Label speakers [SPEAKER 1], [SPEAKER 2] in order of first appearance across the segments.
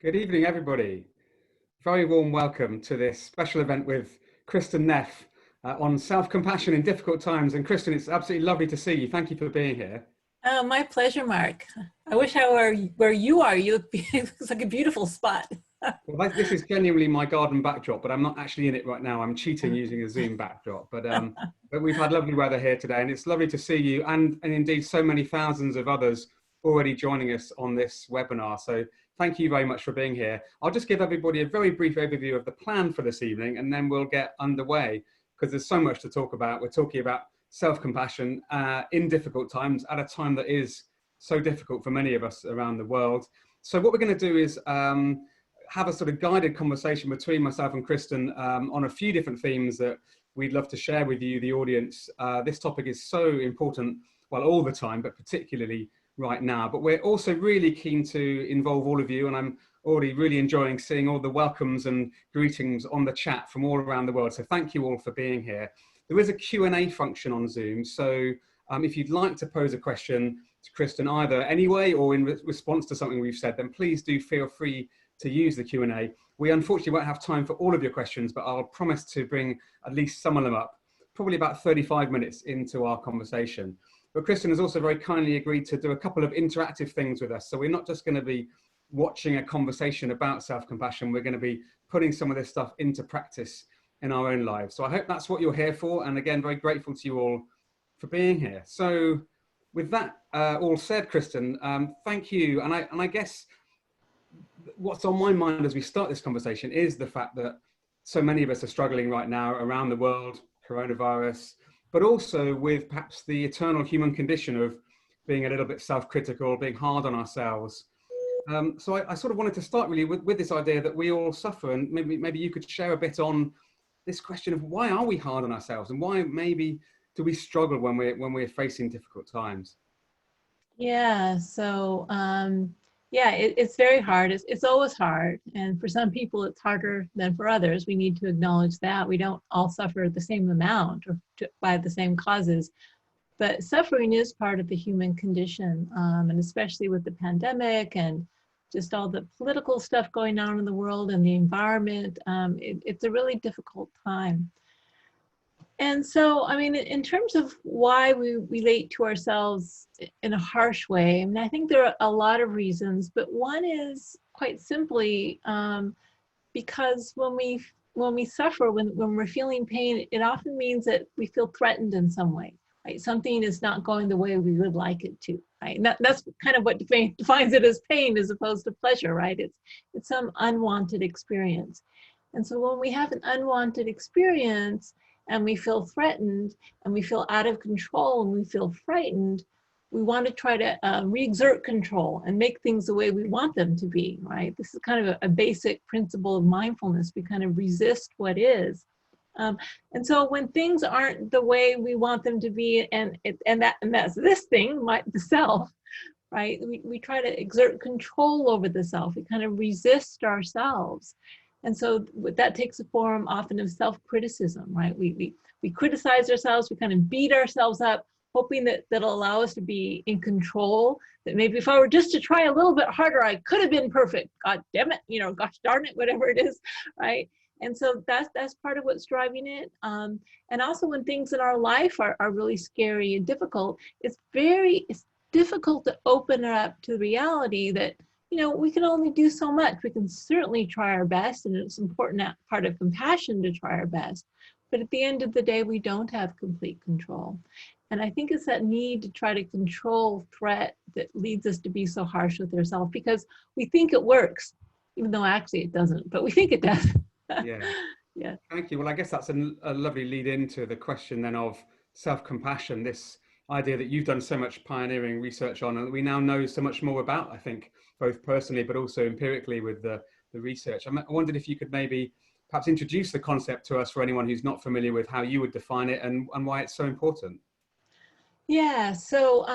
[SPEAKER 1] Good evening, everybody. Very warm welcome to this special event with Kristin Neff on self-compassion in difficult times. And Kristin, it's absolutely lovely to see you. Thank you for being here.
[SPEAKER 2] Oh, my pleasure, Mark. I wish I were where you are. It looks like a beautiful spot.
[SPEAKER 1] Well, this is genuinely my garden backdrop, but I'm not actually in it right now. I'm cheating using a Zoom backdrop. But we've had lovely weather here today, and it's lovely to see you and indeed so many thousands of others already joining us on this webinar. So thank you very much for being here. I'll just give everybody a very brief overview of the plan for this evening, and then we'll get underway because there's so much to talk about. We're talking about self-compassion in difficult times at a time that is so difficult for many of us around the world. So what we're going to do is have a sort of guided conversation between myself and Kristin on a few different themes that we'd love to share with you, the audience. This topic is so important, well, all the time, but particularly right now. But we're also really keen to involve all of you, and I'm already really enjoying seeing all the welcomes and greetings on the chat from all around the world. So thank you all for being here. There is a Q&A function on Zoom, so if you'd like to pose a question to Kristin either anyway or in response to something we've said, then please do feel free to use the Q&A. We unfortunately won't have time for all of your questions, but I'll promise to bring at least some of them up, probably about 35 minutes into our conversation. But Kristin has also very kindly agreed to do a couple of interactive things with us. So we're not just going to be watching a conversation about self-compassion, we're going to be putting some of this stuff into practice in our own lives. So I hope that's what you're here for. And again, very grateful to you all for being here. So with that all said, Kristin, thank you. And I guess what's on my mind as we start this conversation is the fact that so many of us are struggling right now around the world, coronavirus, but also with perhaps the eternal human condition of being a little bit self-critical, being hard on ourselves. So I sort of wanted to start really with this idea that we all suffer, and maybe you could share a bit on this question of why are we hard on ourselves, and why maybe do we struggle when we're facing difficult times?
[SPEAKER 2] Yeah, so yeah, it's very hard. It's always hard. And for some people, it's harder than for others. We need to acknowledge that. We don't all suffer the same amount or by the same causes. But suffering is part of the human condition, and especially with the pandemic and just all the political stuff going on in the world and the environment, it's a really difficult time. And so, I mean, in terms of why we relate to ourselves in a harsh way, I mean, I think there are a lot of reasons, but one is quite simply because when we suffer, when we're feeling pain, it often means that we feel threatened in some way, right? Something is not going the way we would like it to, right? And that's kind of what defines it as pain as opposed to pleasure, right? It's some unwanted experience. And so when we have an unwanted experience, and we feel threatened, and we feel out of control, and we feel frightened, we want to try to re-exert control and make things the way we want them to be, right? This is kind of a basic principle of mindfulness. We kind of resist what is. And so when things aren't the way we want them to be, and that's this thing, the self, right? We try to exert control over the self. We kind of resist ourselves. And so that takes a form often of self-criticism, right? We criticize ourselves, we kind of beat ourselves up, hoping that that'll allow us to be in control, that maybe if I were just to try a little bit harder, I could have been perfect. God damn it, gosh darn it, whatever it is, right? And so that's part of what's driving it. And also when things in our life are really scary and difficult, it's difficult to open up to the reality that we can only do so much. We can certainly try our best, and it's important part of compassion to try our best. But at the end of the day, we don't have complete control. And I think it's that need to try to control threat that leads us to be so harsh with ourselves, because we think it works, even though actually it doesn't, but we think it does.
[SPEAKER 1] Yeah.
[SPEAKER 2] Yeah.
[SPEAKER 1] Thank you. Well, I guess that's a lovely lead into the question then of self-compassion, this idea that you've done so much pioneering research on, and we now know so much more about, I think, both personally, but also empirically with the research. I wondered if you could maybe perhaps introduce the concept to us for anyone who's not familiar with how you would define it and why it's so important.
[SPEAKER 2] Yeah, so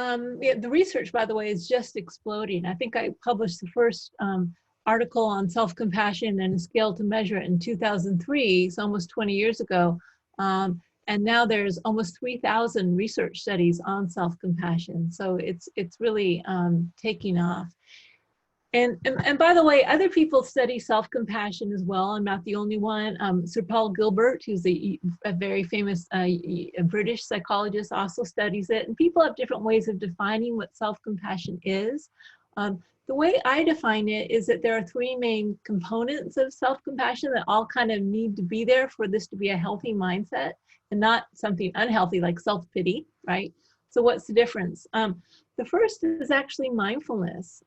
[SPEAKER 2] the research, by the way, is just exploding. I think I published the first article on self-compassion and a scale to measure it in 2003, so almost 20 years ago. And now there's almost 3,000 research studies on self-compassion. So it's really taking off. And by the way, other people study self-compassion as well. I'm not the only one. Sir Paul Gilbert, who's a very famous a British psychologist, also studies it. And people have different ways of defining what self-compassion is. The way I define it is that there are three main components of self-compassion that all kind of need to be there for this to be a healthy mindset and not something unhealthy like self-pity, right? So what's the difference? The first is actually mindfulness.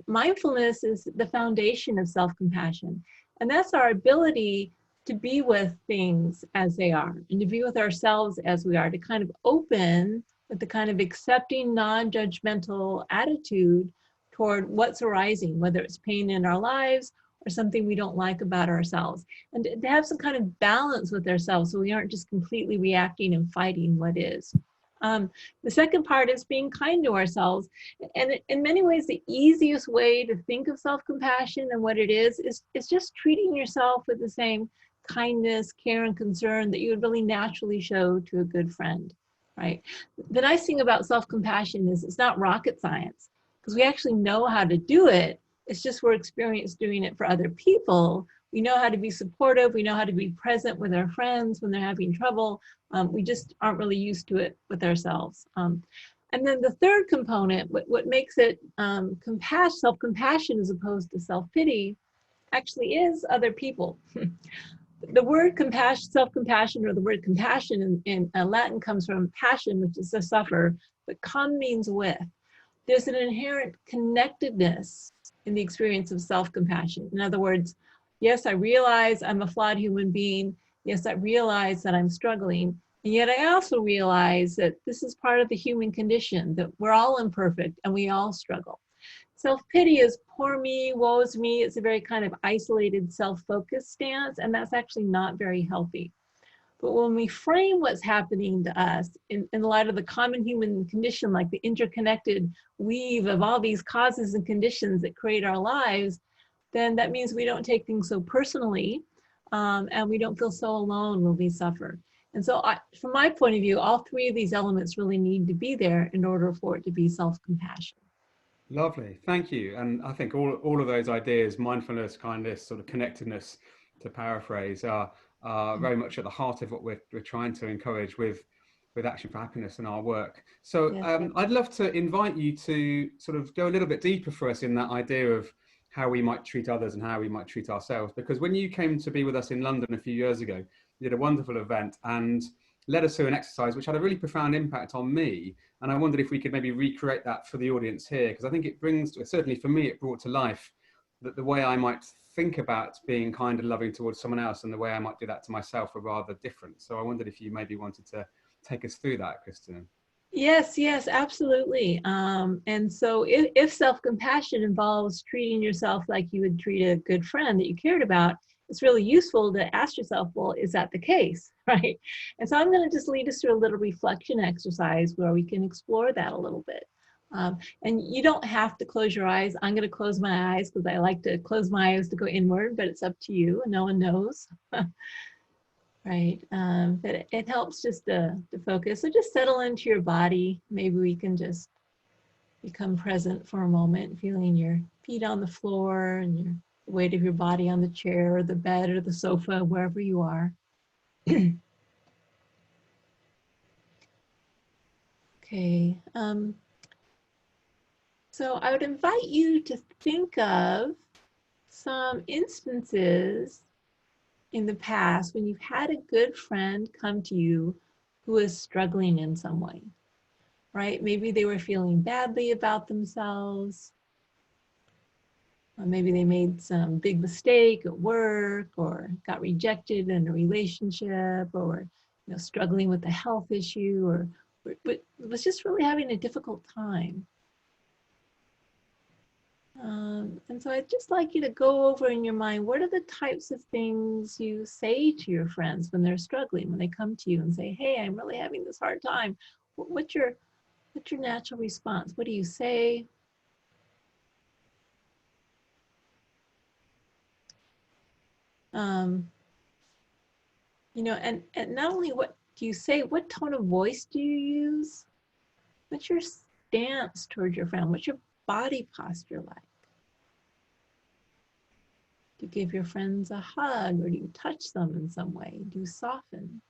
[SPEAKER 2] Mindfulness is the foundation of self-compassion. And that's our ability to be with things as they are and to be with ourselves as we are, to kind of open with the kind of accepting, non-judgmental attitude toward what's arising, whether it's pain in our lives or something we don't like about ourselves. And to have some kind of balance with ourselves so we aren't just completely reacting and fighting what is. The second part is being kind to ourselves. And in many ways, the easiest way to think of self-compassion and what it is just treating yourself with the same kindness, care, and concern that you would really naturally show to a good friend, right? The nice thing about self-compassion is it's not rocket science, because we actually know how to do it. It's just we're experienced doing it for other people. We know how to be supportive. We know how to be present with our friends when they're having trouble. We just aren't really used to it with ourselves. And then the third component, what makes it self-compassion as opposed to self-pity, actually is other people. The word compassion, self-compassion, or the word compassion in Latin comes from passion, which is to suffer, but com means with. There's an inherent connectedness in the experience of self-compassion. In other words, yes, I realize I'm a flawed human being. Yes, I realize that I'm struggling. And yet I also realize that this is part of the human condition, that we're all imperfect and we all struggle. Self-pity is poor me, woe is me. It's a very kind of isolated, self-focused stance, and that's actually not very healthy. But when we frame what's happening to us in light of the common human condition, like the interconnected weave of all these causes and conditions that create our lives, then that means we don't take things so personally, and we don't feel so alone when we suffer. And so from my point of view, all three of these elements really need to be there in order for it to be self-compassion.
[SPEAKER 1] Lovely, thank you. And I think all of those ideas, mindfulness, kindness, sort of connectedness, to paraphrase, are very much at the heart of what we're trying to encourage with Action for Happiness in our work. So
[SPEAKER 2] Yes.
[SPEAKER 1] I'd love to invite you to sort of go a little bit deeper for us in that idea of how we might treat others and how we might treat ourselves. Because when you came to be with us in London a few years ago, you did a wonderful event and led us through an exercise which had a really profound impact on me. And I wondered if we could maybe recreate that for the audience here, because I think it brings, certainly for me, it brought to life that the way I might think about being kind and loving towards someone else and the way I might do that to myself are rather different. So I wondered if you maybe wanted to take us through that, Kristin.
[SPEAKER 2] Yes, absolutely. And so if self-compassion involves treating yourself like you would treat a good friend that you cared about, it's really useful to ask yourself, well, is that the case, right? And so I'm going to just lead us through a little reflection exercise where we can explore that a little bit. And you don't have to close your eyes. I'm going to close my eyes because I like to close my eyes to go inward, but it's up to you and no one knows. Right, but it helps just to focus. So just settle into your body. Maybe we can just become present for a moment, feeling your feet on the floor and the weight of your body on the chair or the bed or the sofa, wherever you are. Okay, so I would invite you to think of some instances in the past when you've had a good friend come to you who is struggling in some way, right? Maybe they were feeling badly about themselves. Or maybe they made some big mistake at work or got rejected in a relationship or struggling with a health issue or was just really having a difficult time. And so I'd just like you to go over in your mind, what are the types of things you say to your friends when they're struggling, when they come to you and say, hey, I'm really having this hard time. What's your natural response? What do you say? And not only what do you say, what tone of voice do you use? What's your stance towards your friend? What's your body posture like? Do you give your friends a hug, or do you touch them in some way? Do you soften?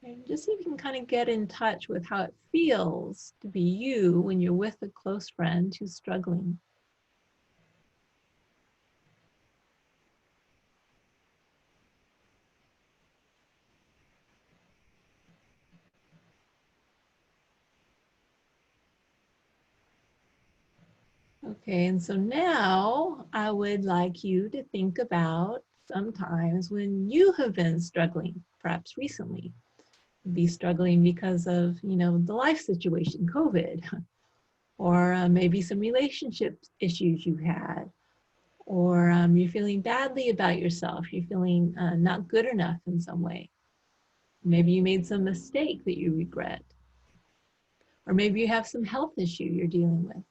[SPEAKER 2] And just so you can kind of get in touch with how it feels to be you when you're with a close friend who's struggling. Okay, and so now I would like you to think about sometimes when you have been struggling, perhaps recently. Be struggling because of, the life situation, COVID, or maybe some relationship issues you had, or you're feeling badly about yourself. You're feeling not good enough in some way. Maybe you made some mistake that you regret, or maybe you have some health issue you're dealing with.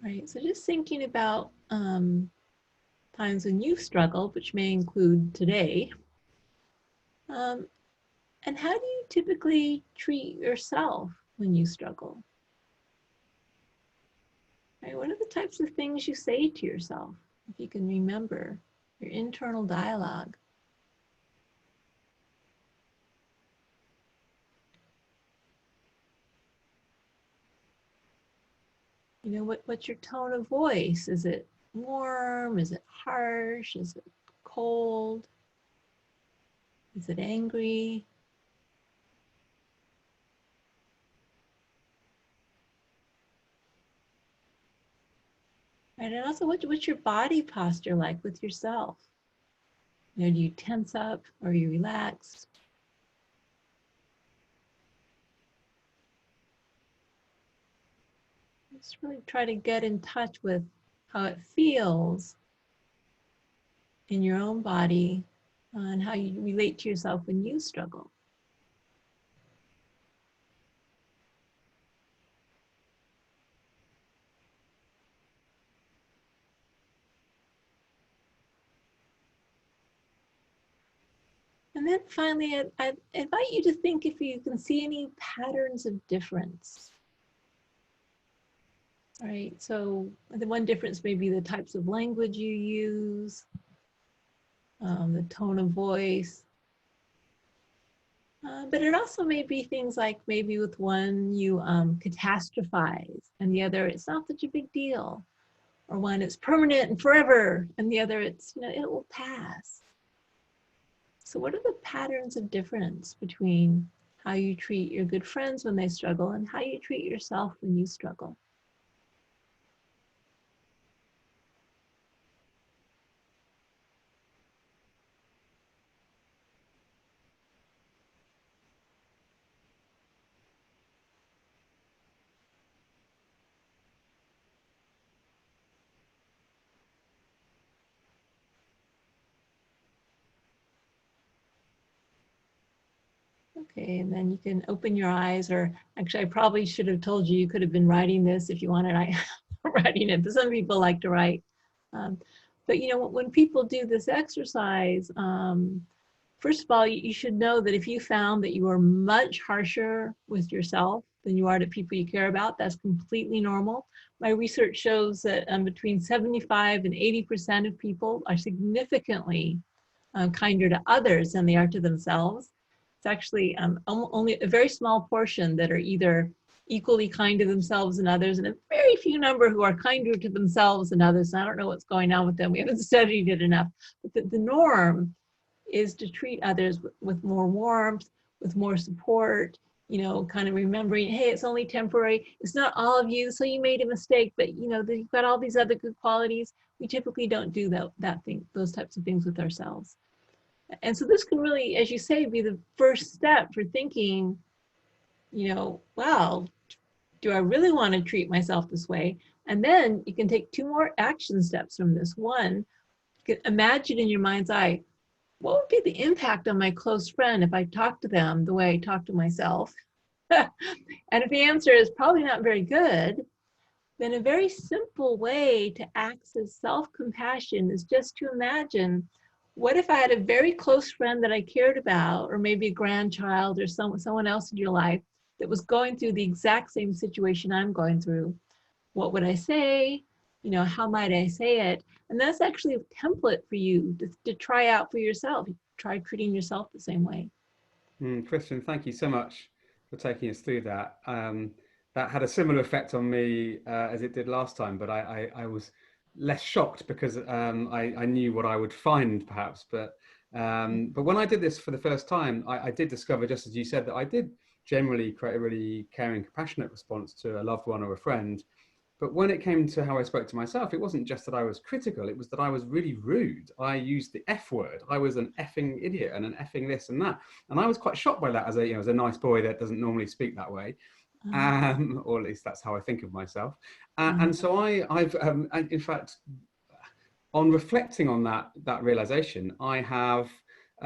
[SPEAKER 2] Right, so just thinking about times when you struggle, which may include today, and how do you typically treat yourself when you struggle? Right, what are the types of things you say to yourself, if you can remember your internal dialogue? What's your tone of voice? Is it warm? Is it harsh? Is it cold? Is it angry? Right, and also what's your body posture like with yourself? Do you tense up, or are you relaxed? Just really try to get in touch with how it feels in your own body and how you relate to yourself when you struggle. And then finally, I invite you to think if you can see any patterns of difference. Right, so the one difference may be the types of language you use, the tone of voice, but it also may be things like maybe with one you catastrophize, and the other it's not such a big deal, or one it's permanent and forever, and the other it's it will pass. So what are the patterns of difference between how you treat your good friends when they struggle and how you treat yourself when you struggle? Okay, and then you can open your eyes, or actually I probably should have told you could have been writing this if you wanted. I writing it, but some people like to write. But when people do this exercise, first of all, you should know that if you found that you are much harsher with yourself than you are to people you care about, that's completely normal. My research shows that between 75 and 80% of people are significantly kinder to others than they are to themselves. It's actually only a very small portion that are either equally kind to themselves and others, and a very few number who are kinder to themselves and others. And I don't know what's going on with them. We haven't studied it enough. But the norm is to treat others with more warmth, with more support, kind of remembering, hey, it's only temporary. It's not all of you, so you made a mistake, but you've got all these other good qualities. We typically don't do those types of things with ourselves. And so this can really, as you say, be the first step for thinking, wow, do I really want to treat myself this way? And then you can take two more action steps from this. One, you can imagine in your mind's eye, what would be the impact on my close friend if I talk to them the way I talk to myself? And if the answer is probably not very good, then a very simple way to access self-compassion is just to imagine, what if I had a very close friend that I cared about, or maybe a grandchild or someone else in your life that was going through the exact same situation I'm going through. What would I say? You know, how might I say it? And that's actually a template for you to try out for yourself. Try treating yourself the same way.
[SPEAKER 1] Kristin, thank you so much for taking us through that. That had a similar effect on me as it did last time, but I was less shocked because I knew what I would find, perhaps. But when I did this for the first time, I did discover, just as you said, that I did generally create a really caring, compassionate response to a loved one or a friend. But when it came to how I spoke to myself, it wasn't just that I was critical, it was that I was really rude. I used the F word. I was an effing idiot and an effing this and that. And I was quite shocked by that as a, as a nice boy that doesn't normally speak that way. Or at least that's how I think of myself. And so I've in fact, on reflecting on that realization, I have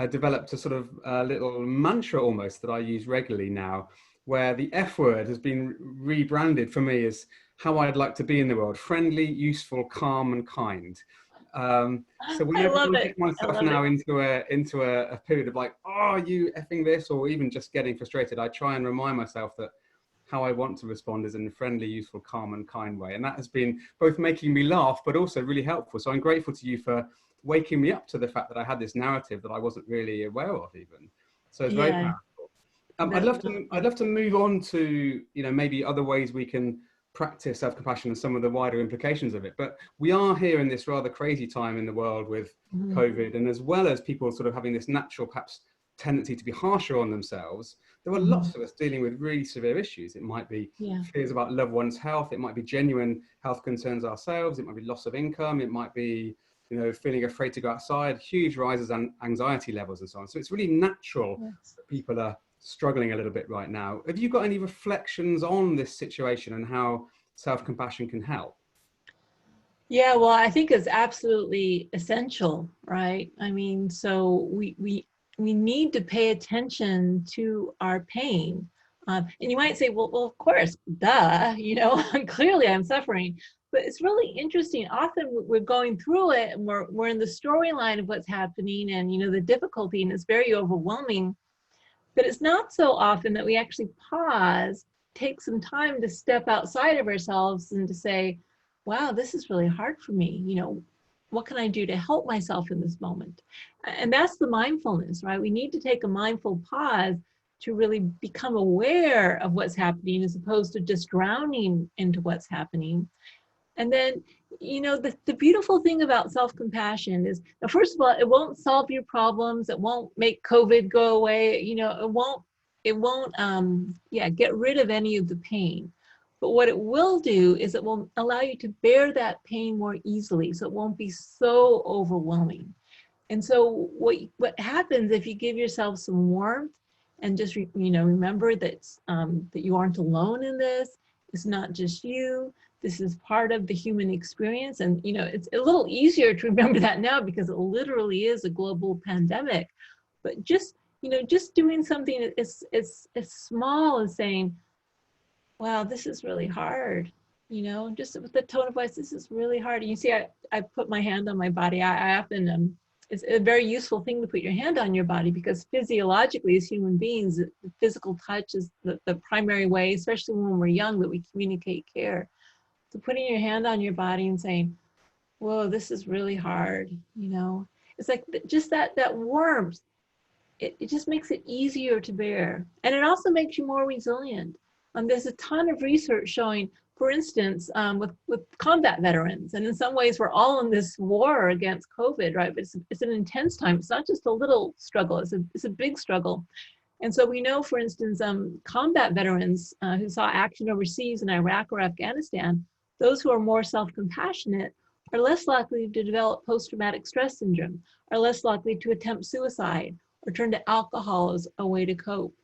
[SPEAKER 1] developed a sort of little mantra almost that I use regularly now, where the F word has been rebranded for me as how I'd like to be in the world: friendly, useful, calm, and kind. So whenever I get myself now into a period of like, oh, you effing this, or even just getting frustrated, I try and remind myself that how I want to respond is in a friendly, useful, calm, and kind way. And that has been both making me laugh, but also really helpful. So I'm grateful to you for waking me up to the fact that I had this narrative that I wasn't really aware of even. So it's very powerful. I'd love to move on to, maybe other ways we can practice self-compassion and some of the wider implications of it. But we are here in this rather crazy time in the world with COVID, and as well as people sort of having this natural, perhaps, tendency to be harsher on themselves, there are lots of us dealing with really severe issues. It might be fears about loved ones' health. It might be genuine health concerns ourselves. It might be loss of income. It might be, feeling afraid to go outside, huge rises in anxiety levels and so on. So it's really natural that people are struggling a little bit right now. Have you got any reflections on this situation and how self-compassion can help?
[SPEAKER 2] Yeah, well, I think it's absolutely essential, right? I mean, so we need to pay attention to our pain. And you might say, well, of course, duh, clearly I'm suffering. But it's really interesting. Often we're going through it and we're in the storyline of what's happening and, the difficulty, and it's very overwhelming. But it's not so often that we actually pause, take some time to step outside of ourselves and to say, wow, this is really hard for me. What can I do to help myself in this moment? And that's the mindfulness, right? We need to take a mindful pause to really become aware of what's happening as opposed to just drowning into what's happening. And then, the beautiful thing about self-compassion is, first of all, it won't solve your problems. It won't make COVID go away. It won't get rid of any of the pain. But what it will do is it will allow you to bear that pain more easily. So it won't be so overwhelming. And so what happens if you give yourself some warmth and just, remember that you aren't alone in this. It's not just you. This is part of the human experience. And, it's a little easier to remember that now because it literally is a global pandemic. But just doing something as small as saying, wow, this is really hard. Just with the tone of voice, this is really hard. And you see, I put my hand on my body. I often, it's a very useful thing to put your hand on your body because physiologically as human beings, the physical touch is the primary way, especially when we're young, that we communicate care. So putting your hand on your body and saying, whoa, this is really hard. It's like just that warmth, it just makes it easier to bear. And it also makes you more resilient. There's a ton of research showing, for instance, with combat veterans, and in some ways we're all in this war against COVID, right? But it's an intense time. It's not just a little struggle, it's a big struggle. And so we know, for instance, combat veterans who saw action overseas in Iraq or Afghanistan, those who are more self-compassionate are less likely to develop post-traumatic stress syndrome, are less likely to attempt suicide or turn to alcohol as a way to cope.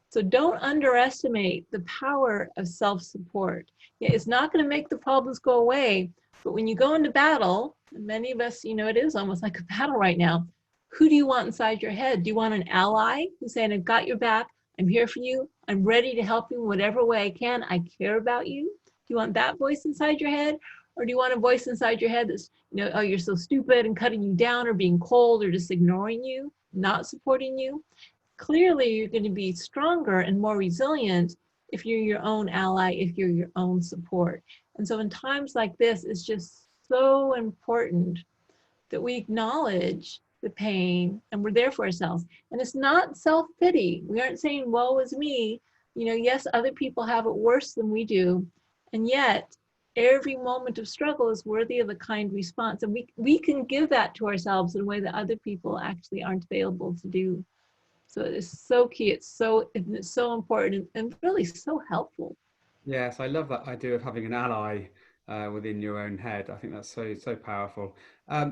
[SPEAKER 2] So don't underestimate the power of self-support. Yeah, it's not going to make the problems go away, but when you go into battle, and many of us, it is almost like a battle right now, who do you want inside your head? Do you want an ally who's saying, I've got your back, I'm here for you, I'm ready to help you in whatever way I can, I care about you? Do you want that voice inside your head? Or do you want a voice inside your head that's, oh, you're so stupid and cutting you down or being cold or just ignoring you, not supporting you? Clearly, you're going to be stronger and more resilient if you're your own ally, if you're your own support. And so in times like this, it's just so important that we acknowledge the pain and we're there for ourselves. And it's not self-pity. We aren't saying, woe is me. You know, yes, other people have it worse than we do. And yet, every moment of struggle is worthy of a kind response. And we can give that to ourselves in a way that other people actually aren't available to do. So it's so key. It's so important and really so helpful.
[SPEAKER 1] Yes, I love that idea of having an ally within your own head. I think that's so powerful.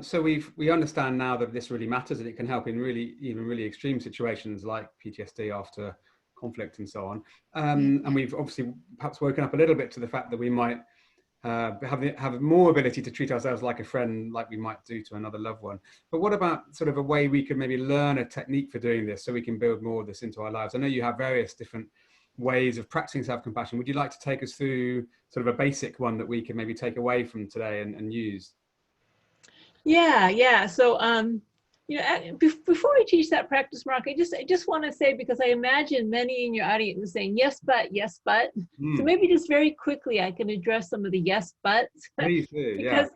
[SPEAKER 1] So we understand now that this really matters and it can help in really extreme situations like PTSD after conflict and so on. And we've obviously perhaps woken up a little bit to the fact that we might have more ability to treat ourselves like a friend, like we might do to another loved one. But what about sort of a way we could maybe learn a technique for doing this so we can build more of this into our lives? I know you have various different ways of practicing self-compassion. Would you like to take us through sort of a basic one that we can maybe take away from today and use?
[SPEAKER 2] Yeah. So, you know, before we teach that practice, Mark, I just want to say, because I imagine many in your audience are saying yes, but. So maybe just very quickly, I can address some of the yes, buts.
[SPEAKER 1] Please do,
[SPEAKER 2] Because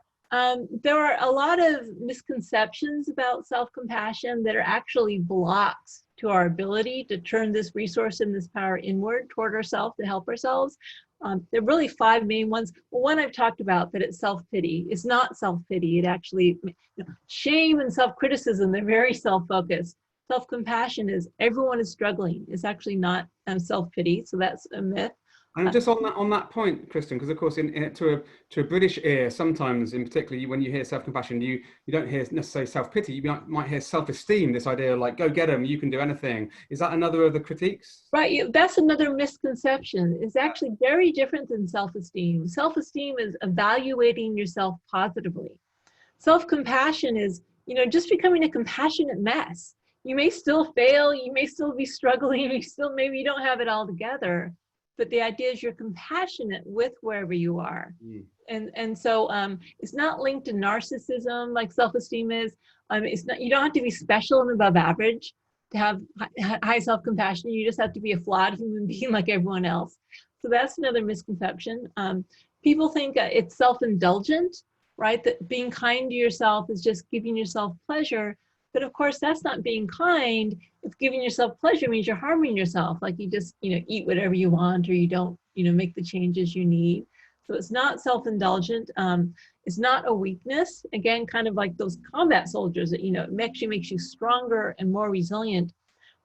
[SPEAKER 2] there are a lot of misconceptions about self-compassion that are actually blocks to our ability to turn this resource and this power inward toward ourselves to help ourselves. There are really 5 main ones. Well, one I've talked about, that it's self-pity. It's not self-pity. It actually, you know, shame and self-criticism, they're very self-focused. Self-compassion is everyone is struggling. It's actually not self-pity. So that's a myth.
[SPEAKER 1] And just on that point, Kristin, because of course, to a British ear, sometimes, in particular, when you hear self-compassion, you don't hear necessarily self-pity. You might hear self-esteem. This idea of like, go get them, you can do anything. Is that another of the critiques?
[SPEAKER 2] Right. That's another misconception. It's actually very different than self-esteem. Self-esteem is evaluating yourself positively. Self-compassion is, you know, just becoming a compassionate mess. You may still fail. You may still be struggling. Maybe you don't have it all together. But the idea is you're compassionate with wherever you are. And so it's not linked to narcissism like self-esteem is. It's not, you don't have to be special and above average to have high self-compassion. You just have to be a flawed human being like everyone else. So that's another misconception. People think it's self-indulgent, right? That being kind to yourself is just giving yourself pleasure. But of course, that's not being kind. If giving yourself pleasure means you're harming yourself, like you just, you know, eat whatever you want, or you don't, you know, make the changes you need. So it's not self-indulgent. It's not a weakness. Again, kind of like those combat soldiers that, you know, it makes you stronger and more resilient.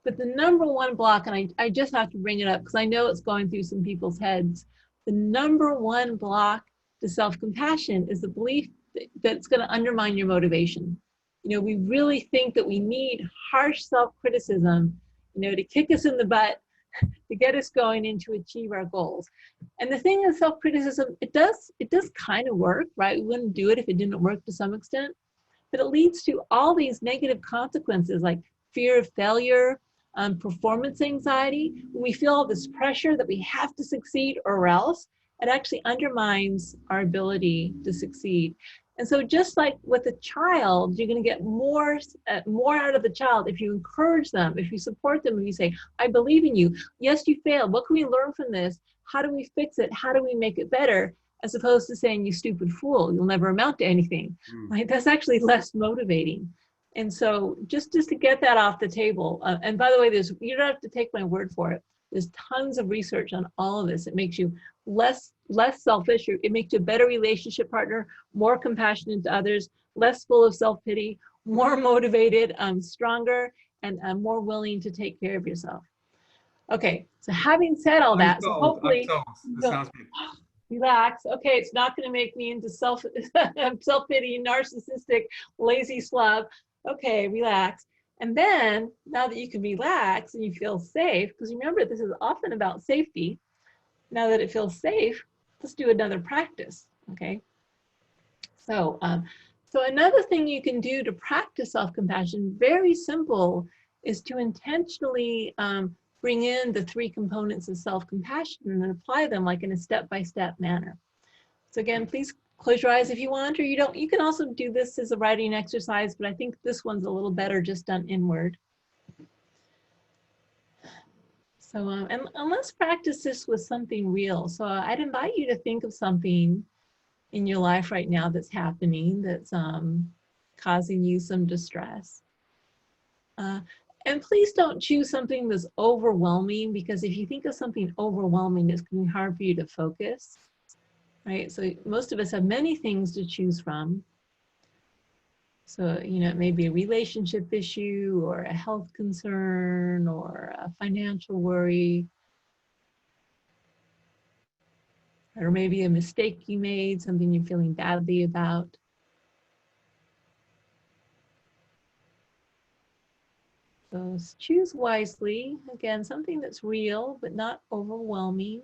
[SPEAKER 2] But the number one block, and I just have to bring it up because I know it's going through some people's heads. The number one block to self-compassion is the belief that it's going to undermine your motivation. You know, we really think that we need harsh self-criticism, you know, to kick us in the butt, to get us going and to achieve our goals. And the thing is, self-criticism, it does kind of work, right? We wouldn't do it if it didn't work to some extent, but it leads to all these negative consequences like fear of failure, performance anxiety. When we feel all this pressure that we have to succeed or else, it actually undermines our ability to succeed. And so just like with a child, you're going to get more out of the child if you encourage them, if you support them, if you say, I believe in you. Yes, you failed. What can we learn from this? How do we fix it? How do we make it better? As opposed to saying, you stupid fool, you'll never amount to anything. Right? That's actually less motivating. And so just to get that off the table. And by the way, you don't have to take my word for it. There's tons of research on all of this. It makes you less selfish. It makes you a better relationship partner, more compassionate to others, less full of self-pity, more motivated, stronger, and more willing to take care of yourself. Okay, so having said all that, so hopefully,
[SPEAKER 1] this sounds good.
[SPEAKER 2] Relax. Okay, it's not going to make me into self-pity, narcissistic, lazy slob. Okay, relax. And then, now that you can relax and you feel safe, because remember, this is often about safety. Now that it feels safe, let's do another practice, okay? So, so another thing you can do to practice self-compassion, very simple, is to intentionally bring in the 3 components of self-compassion and apply them like in a step-by-step manner. So again, please close your eyes if you want, or you don't. You can also do this as a writing exercise, but I think this one's a little better just done inward. So, and let's practice this with something real. So I'd invite you to think of something in your life right now that's happening, that's causing you some distress. And please don't choose something that's overwhelming, because if you think of something overwhelming, it's going to be hard for you to focus, right? So most of us have many things to choose from. So, you know, it may be a relationship issue or a health concern or a financial worry, or maybe a mistake you made, something you're feeling badly about. So choose wisely. Again, something that's real but not overwhelming.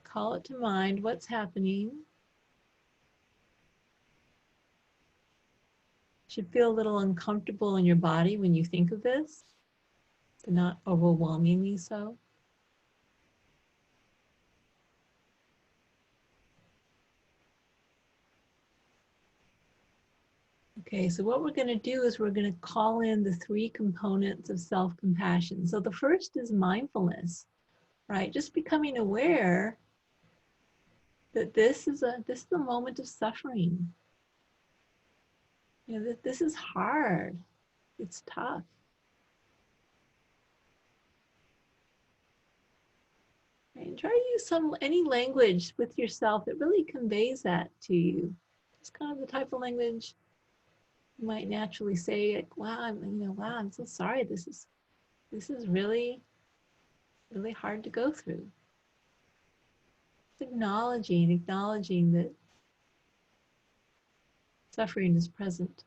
[SPEAKER 2] Call it to mind what's happening. Should feel a little uncomfortable in your body when you think of this, but not overwhelmingly so. Okay, so what we're going to do is we're going to call in the 3 components of self-compassion. So the first is mindfulness, right? Just becoming aware that this is a moment of suffering. You know, that this is hard. It's tough. Right? And try to use any language with yourself that really conveys that to you. It's kind of the type of language you might naturally say, like, wow, I'm so sorry. This is really, really hard to go through. It's acknowledging that suffering is present.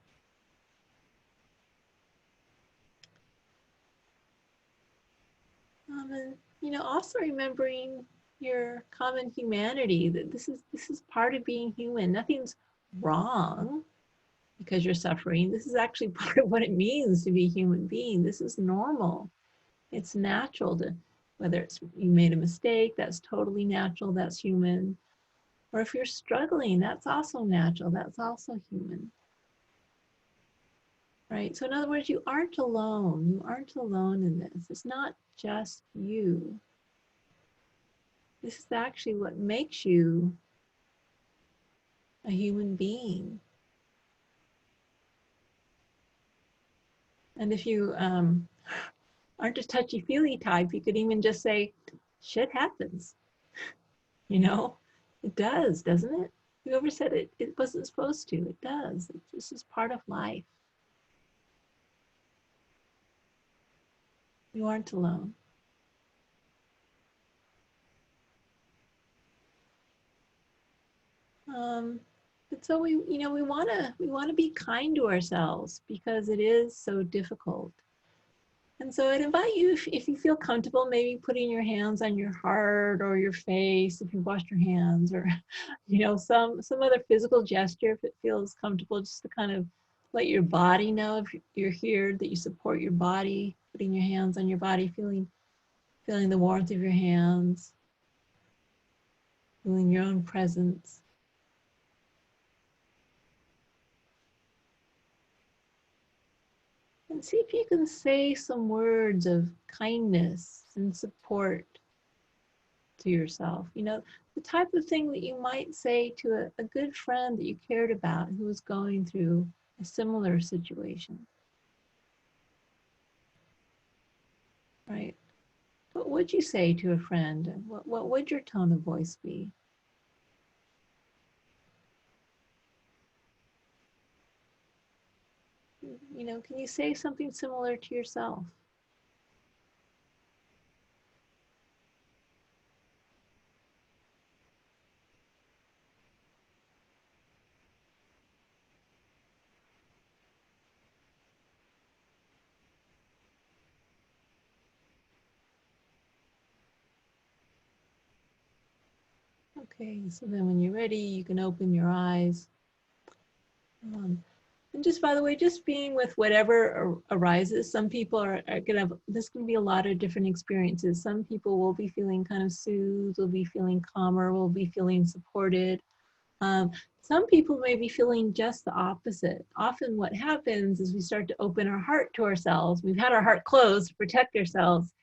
[SPEAKER 2] And also remembering your common humanity, that this is part of being human. Nothing's wrong because you're suffering. This is actually part of what it means to be a human being. This is normal. It's natural to, whether it's you made a mistake, that's totally natural, that's human. Or if you're struggling, that's also natural, that's also human. Right? So in other words, you aren't alone. You aren't alone in this. It's not just you. This is actually what makes you a human being. And if you aren't a touchy-feely type, you could even just say, shit happens. It does, doesn't it? Whoever said it wasn't supposed to, it does. This is part of life. You aren't alone. But so we want to be kind to ourselves because it is so difficult. And so I'd invite you, if you feel comfortable, maybe putting your hands on your heart or your face if you washed your hands, or some other physical gesture if it feels comfortable, just to kind of let your body know if you're here, that you support your body, putting your hands on your body, feeling the warmth of your hands, feeling your own presence. And see if you can say some words of kindness and support to yourself. The type of thing that you might say to a good friend that you cared about who was going through a similar situation. Right? What would you say to a friend? What would your tone of voice be? Can you say something similar to yourself? Okay, so then when you're ready, you can open your eyes. And just, by the way, just being with whatever arises. Some people are gonna have, this can be a lot of different experiences. Some people will be feeling kind of soothed, will be feeling calmer, will be feeling supported. Some people may be feeling just the opposite. Often what happens is we start to open our heart to ourselves. We've had our heart closed to protect ourselves,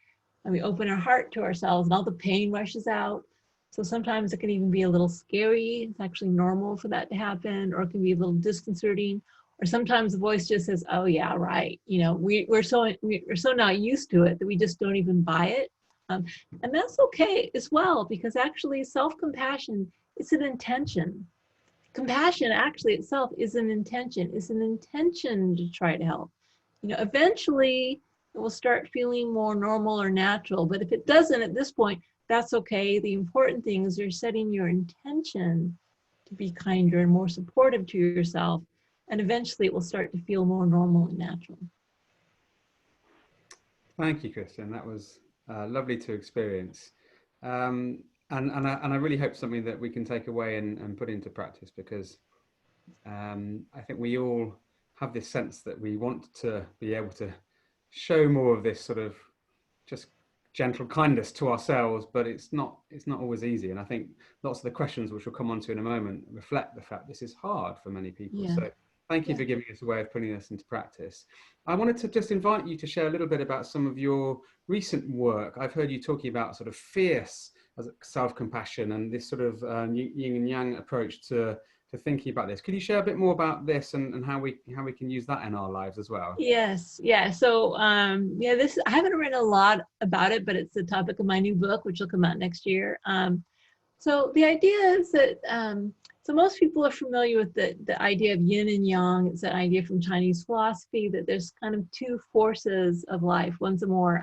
[SPEAKER 2] and we open our heart to ourselves and all the pain rushes out. So sometimes it can even be a little scary. It's actually normal for that to happen, or it can be a little disconcerting. Or sometimes the voice just says, "Oh yeah, right." You know, we're so not used to it that we just don't even buy it. And that's okay as well, because actually self-compassion is an intention. Compassion actually itself is an intention. It's an intention to try to help. You know, eventually it will start feeling more normal or natural. But if it doesn't at this point, that's okay. The important thing is you're setting your intention to be kinder and more supportive to yourself. And eventually it will start to feel more normal and natural.
[SPEAKER 1] Thank you, Kristin. That was lovely to experience. And I really hope something that we can take away and put into practice, because I think we all have this sense that we want to be able to show more of this sort of just gentle kindness to ourselves, but it's not always easy. And I think lots of the questions, which we'll come on to in a moment, reflect the fact this is hard for many people.
[SPEAKER 2] Yeah.
[SPEAKER 1] So thank you for giving us a way of putting this into practice. I wanted to just invite you to share a little bit about some of your recent work. I've heard you talking about sort of fierce self-compassion and this sort of yin and yang approach to thinking about this. Could you share a bit more about this and how we can use that in our lives as well?
[SPEAKER 2] Yes, yeah. So this, I haven't written a lot about it, but it's the topic of my new book, which will come out next year. So the idea is that so most people are familiar with the idea of yin and yang. It's an idea from Chinese philosophy that there's kind of two forces of life. One's a more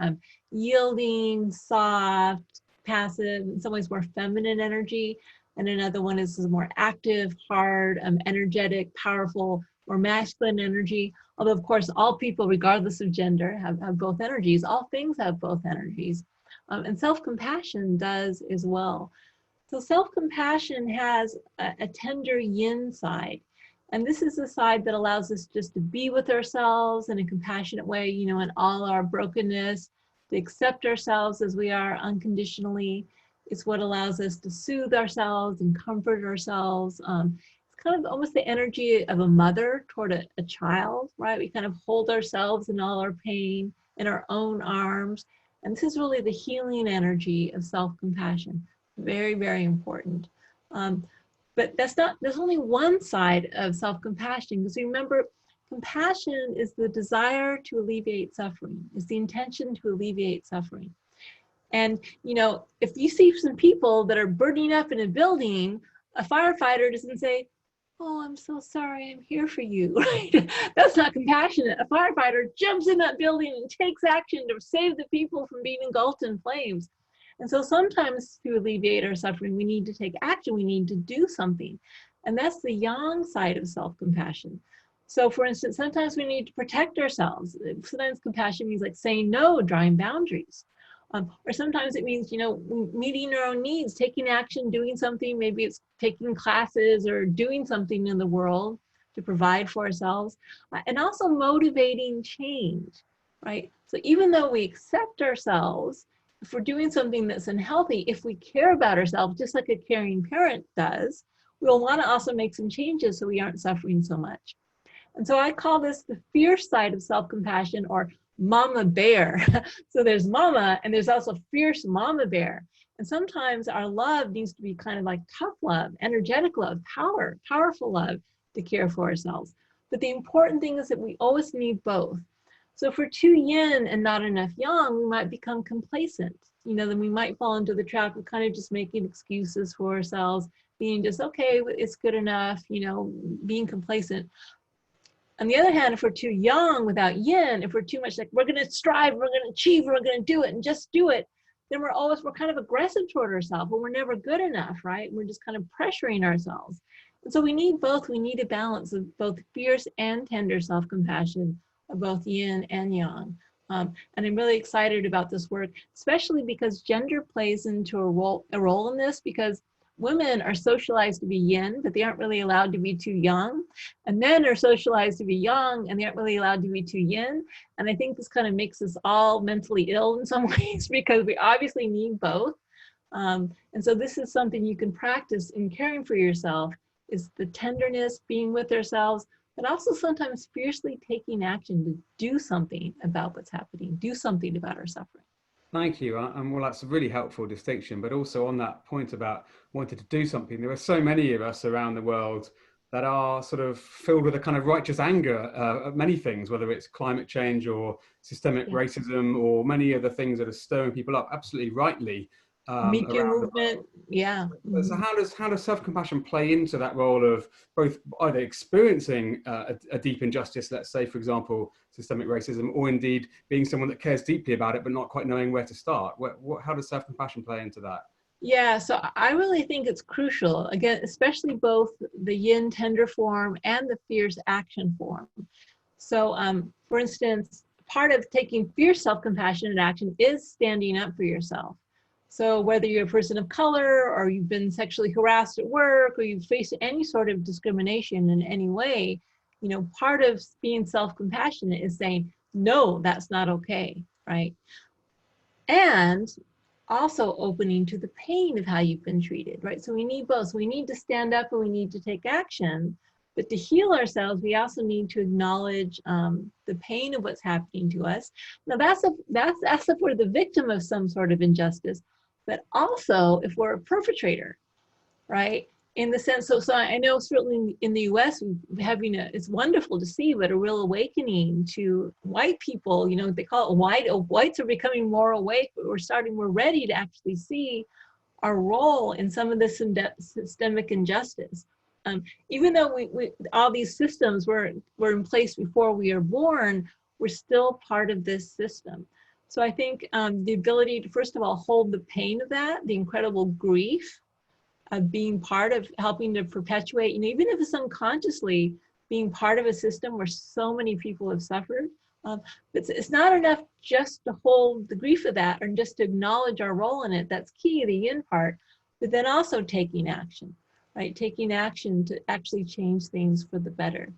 [SPEAKER 2] yielding, soft, passive, in some ways more feminine energy, and another one is more active, hard, energetic, powerful, or masculine energy. Although, of course, all people, regardless of gender, have both energies. All things have both energies. And self-compassion does as well. So self-compassion has a tender yin side. And this is the side that allows us just to be with ourselves in a compassionate way, you know, in all our brokenness, to accept ourselves as we are unconditionally. It's what allows us to soothe ourselves and comfort ourselves. It's kind of almost the energy of a mother toward a child, right? We kind of hold ourselves in all our pain in our own arms. And this is really the healing energy of self-compassion. Very, very important. But there's only one side of self-compassion, because remember, compassion is the desire to alleviate suffering. It's the intention to alleviate suffering. And, you know, if you see some people that are burning up in a building, a firefighter doesn't say, "Oh, I'm so sorry, I'm here for you," right? That's not compassionate. A firefighter jumps in that building and takes action to save the people from being engulfed in flames. And so sometimes to alleviate our suffering, we need to take action. We need to do something. And that's the yang side of self-compassion. So for instance, sometimes we need to protect ourselves. Sometimes compassion means like saying no, drawing boundaries. Or sometimes it means, you know, meeting our own needs, taking action, doing something. Maybe it's taking classes or doing something in the world to provide for ourselves. And also motivating change, right? So even though we accept ourselves, if we're doing something that's unhealthy, if we care about ourselves, just like a caring parent does, we'll want to also make some changes so we aren't suffering so much. And so I call this the fierce side of self-compassion, or mama bear. So there's mama, and there's also fierce mama bear. And sometimes our love needs to be kind of like tough love, energetic love, powerful love to care for ourselves. But the important thing is that we always need both. So if we're too yin and not enough yang, we might become complacent. You know, then we might fall into the trap of kind of just making excuses for ourselves, being just, okay, it's good enough, you know, being complacent. On the other hand, if we're too yang without yin, if we're too much like, we're going to strive, we're going to achieve, we're going to do it and just do it, then we're kind of aggressive toward ourselves, but we're never good enough, right? We're just kind of pressuring ourselves. And so we need both. We need a balance of both fierce and tender self-compassion, of both yin and yang. And I'm really excited about this work, especially because gender plays into a role in this, because women are socialized to be yin, but they aren't really allowed to be too yang. And men are socialized to be yang, and they aren't really allowed to be too yin. And I think this kind of makes us all mentally ill in some ways, because we obviously need both. And so this is something you can practice in caring for yourself, is the tenderness, being with ourselves, but also sometimes fiercely taking action to do something about what's happening, do something about our suffering.
[SPEAKER 1] Thank you. And well, that's a really helpful distinction. But also on that point about wanting to do something, there are so many of us around the world that are sort of filled with a kind of righteous anger at many things, whether it's climate change or systemic racism or many other things that are stirring people up, absolutely rightly.
[SPEAKER 2] Me Too
[SPEAKER 1] Around
[SPEAKER 2] movement, yeah.
[SPEAKER 1] So how does self-compassion play into that role of both either experiencing a deep injustice, let's say, for example, systemic racism, or indeed being someone that cares deeply about it but not quite knowing where to start? How does self-compassion play into that?
[SPEAKER 2] Yeah, so I really think it's crucial, again, especially both the yin tender form and the fierce action form. So for instance, part of taking fierce self-compassionate action is standing up for yourself. So whether you're a person of color or you've been sexually harassed at work or you've faced any sort of discrimination in any way, you know, part of being self-compassionate is saying, no, that's not okay, right? And also opening to the pain of how you've been treated, right? So we need both. So we need to stand up and we need to take action. But to heal ourselves, we also need to acknowledge the pain of what's happening to us. Now that's if we're the victim of some sort of injustice, but also if we're a perpetrator, right? In the sense, so I know certainly in the US, it's wonderful to see, but a real awakening to white people, you know, they call it whites are becoming more awake, but we're ready to actually see our role in some of this systemic injustice. Even though we all these systems were in place before we were born, we're still part of this system. So I think the ability to, first of all, hold the pain of that, the incredible grief of being part of helping to perpetuate, you know, even if it's unconsciously being part of a system where so many people have suffered. But it's not enough just to hold the grief of that or just to acknowledge our role in it. That's key, the yin part, but then also taking action, right? Taking action to actually change things for the better.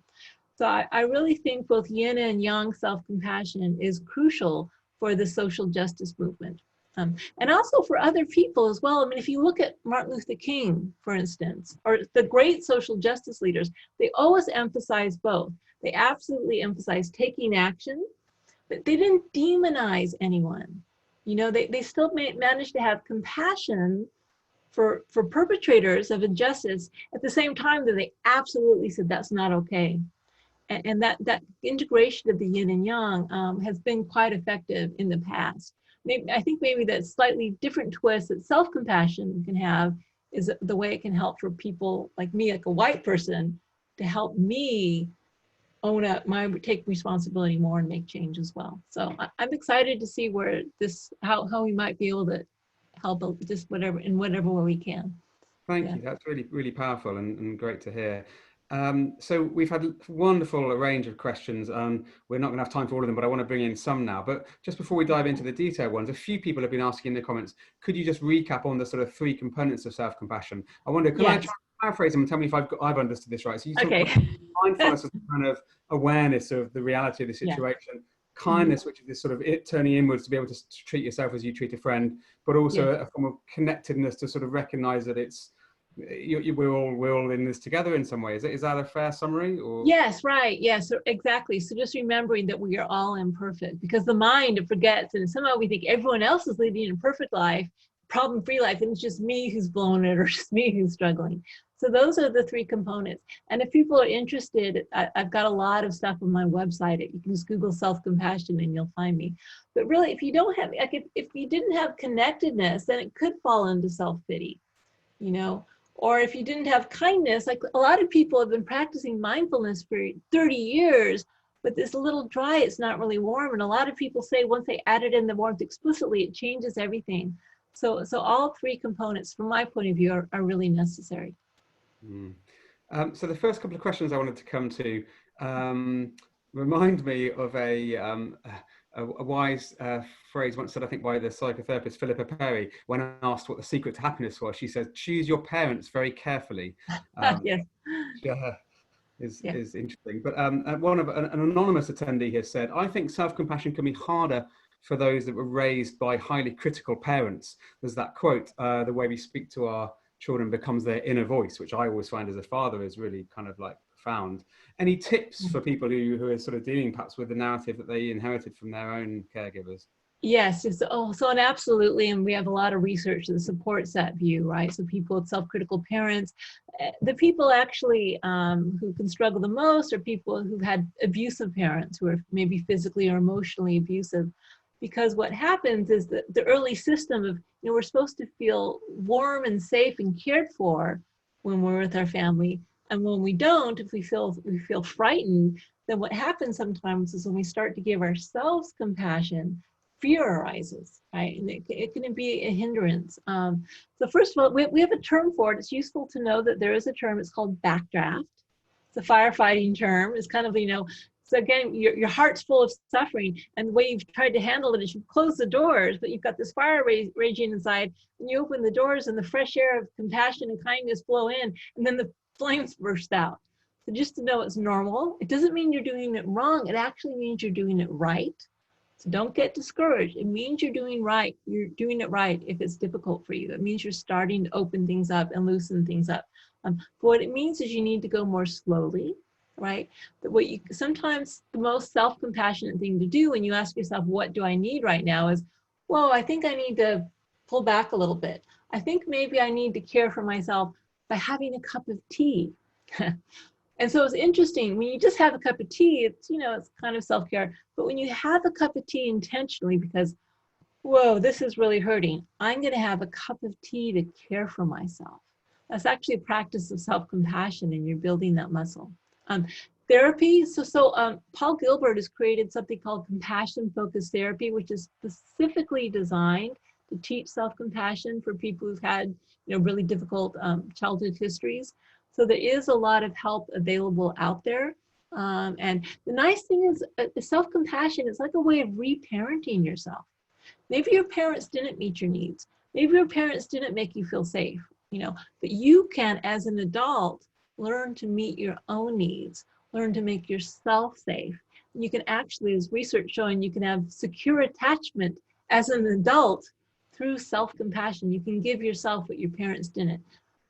[SPEAKER 2] So I really think both yin and yang self-compassion is crucial for the social justice movement. And also for other people as well. I mean, if you look at Martin Luther King, for instance, or the great social justice leaders, they always emphasize both. They absolutely emphasize taking action, but they didn't demonize anyone. You know, they still managed to have compassion for perpetrators of injustice at the same time that they absolutely said that's not okay. And that integration of the yin and yang has been quite effective in the past. I think maybe that slightly different twist that self-compassion can have is the way it can help for people like me, like a white person, to help me own up, take responsibility more and make change as well. So I'm excited to see where how we might be able to help just in whatever way we can.
[SPEAKER 1] Thank you. That's really, really powerful and great to hear. So we've had a wonderful range of questions. We're not going to have time for all of them, but I want to bring in some now. But just before we dive into the detailed ones, a few people have been asking in the comments, could you just recap on the sort of 3 components of self-compassion? I wonder, can I try to paraphrase them and tell me if I've understood this right? So you talk about mindfulness as a kind of awareness of the reality of the situation, kindness, which is this sort of turning inwards to be able to treat yourself as you treat a friend, but also a form of connectedness to sort of recognize that it's, we're all in this together in some way. Is that a fair summary? Or?
[SPEAKER 2] Yes, right. Yes, exactly. So just remembering that we are all imperfect, because the mind forgets, and somehow we think everyone else is leading a perfect life, problem-free life, and it's just me who's blown it or just me who's struggling. So those are the 3 components. And if people are interested, I've got a lot of stuff on my website. You can just Google self-compassion and you'll find me. But really, if you don't have, like if you didn't have connectedness, then it could fall into self-pity, you know. Or if you didn't have kindness, like a lot of people have been practicing mindfulness for 30 years, but it's a little dry, it's not really warm. And a lot of people say once they added in the warmth explicitly, it changes everything. So all 3 components, from my point of view, are really necessary.
[SPEAKER 1] So the first couple of questions I wanted to come to remind me of a wise phrase once said, I think, by the psychotherapist Philippa Perry, when asked what the secret to happiness was. She says, choose your parents very carefully.
[SPEAKER 2] Yes.
[SPEAKER 1] Is interesting. But one of an anonymous attendee has said, I think self-compassion can be harder for those that were raised by highly critical parents. There's that quote, the way we speak to our children becomes their inner voice, which I always find as a father is really kind of like profound. Any tips for people who are sort of dealing perhaps with the narrative that they inherited from their own caregivers?
[SPEAKER 2] Yes, and absolutely, and we have a lot of research that supports that view, right? So people with self-critical parents, the people actually who can struggle the most are people who've had abusive parents who are maybe physically or emotionally abusive, because what happens is that the early system of, we're supposed to feel warm and safe and cared for when we're with our family, and when we don't, if we feel frightened, then what happens sometimes is when we start to give ourselves compassion, fear arises, right? And it can be a hindrance. So first of all, we have a term for it. It's useful to know that there is a term. It's called backdraft. It's a firefighting term. It's kind of, so again, your heart's full of suffering, and the way you've tried to handle it is you close the doors, but you've got this fire raging inside, and you open the doors and the fresh air of compassion and kindness blow in, and then the flames burst out. So just to know it's normal. It doesn't mean you're doing it wrong. It actually means you're doing it right. So don't get discouraged. It means you're doing right. You're doing it right if it's difficult for you. It means you're starting to open things up and loosen things up. But what it means is you need to go more slowly, right? Sometimes the most self-compassionate thing to do when you ask yourself, what do I need right now, is, whoa, I think I need to pull back a little bit. I think maybe I need to care for myself by having a cup of tea. And so it's interesting, when you just have a cup of tea, it's kind of self-care. But when you have a cup of tea intentionally, because, whoa, this is really hurting, I'm going to have a cup of tea to care for myself. That's actually a practice of self-compassion, and you're building that muscle. Therapy, Paul Gilbert has created something called compassion-focused therapy, which is specifically designed to teach self-compassion for people who've had really difficult childhood histories. So there is a lot of help available out there. And the nice thing is self-compassion is like a way of reparenting yourself. Maybe your parents didn't meet your needs. Maybe your parents didn't make you feel safe, but you can, as an adult, learn to meet your own needs, learn to make yourself safe. And you can actually, as research showing, you can have secure attachment as an adult through self-compassion. You can give yourself what your parents didn't.